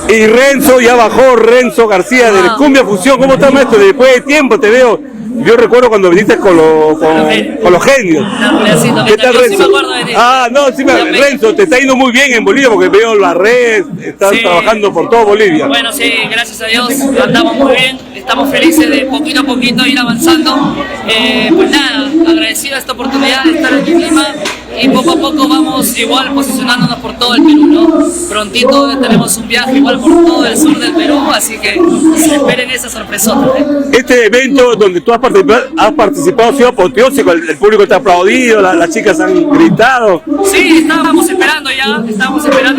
Y Renzo, ya bajó Renzo García de Cumbia Fusión. ¿Cómo está, maestro? Después de tiempo te veo. Yo recuerdo cuando viniste con los genios. ¿Qué tal, Renzo? No, sí, Renzo, te está yendo muy bien en Bolivia porque veo las redes, estás trabajando por todo Bolivia. Bueno, sí, gracias a Dios, andamos muy bien, estamos felices de poquito a poquito ir avanzando. Pues nada, agradecido a esta oportunidad de estar aquí en Lima y poco a poco vamos igual posicionándonos por todo el Perú, ¿no? Prontito tenemos un viaje igual por todo el sur del Perú, así que esperen esa sorpresota, ¿eh? Este evento donde tú has participado ha sido apoteósico, el público te ha aplaudido, las chicas han gritado. Sí, estábamos esperando,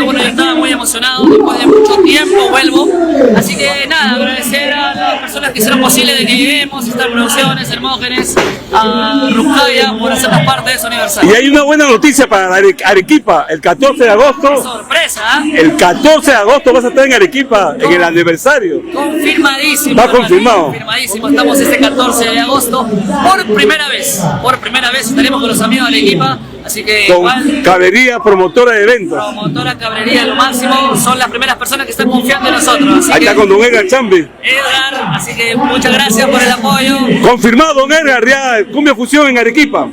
bueno, yo estaba muy emocionado, después de mucho tiempo vuelvo, así que nada, agradecer a las personas que hicieron posible de que lleguemos, estas producciones, Hermógenes, a Ruscaya por hacernos parte de su aniversario. Y hay una buena noticia para Arequipa, el 14 de agosto. ¡Qué sorpresa! El 14 de agosto vas a estar en Arequipa, en el aniversario. Confirmadísimo. Está confirmado. Confirmadísimo, estamos este 14 de agosto, por primera vez estaremos con los amigos de Arequipa, así que con igual, Cabrería, promotora de eventos. Promotora Cabrería, lo máximo, son las primeras personas que están confiando en nosotros. Así ahí está con don Edgar Chambi. Edgar, así que muchas gracias por el apoyo. Confirmado, don Edgar, ya Cumbia Fusión en Arequipa.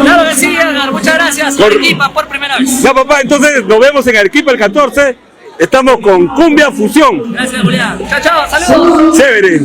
Claro que sí, Edgar, muchas gracias. Arequipa por primera vez. Ya, papá, entonces nos vemos en Arequipa el 14. Estamos con Cumbia Fusión. Gracias, Julián. Chao, chao, saludos. Chévere.